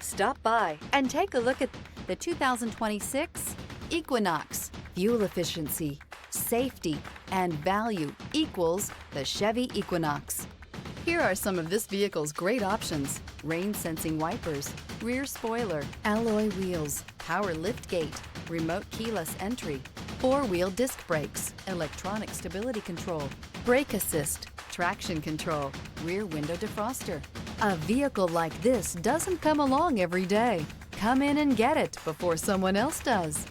Stop by and take a look at the 2026 Equinox. Fuel efficiency, safety, and value equals the Chevy Equinox. Here are some of this vehicle's great options: rain-sensing wipers, rear spoiler, alloy wheels, power liftgate, remote keyless entry, four-wheel disc brakes, electronic stability control, brake assist, traction control, rear window defroster. A vehicle like this doesn't come along every day. Come in and get it before someone else does.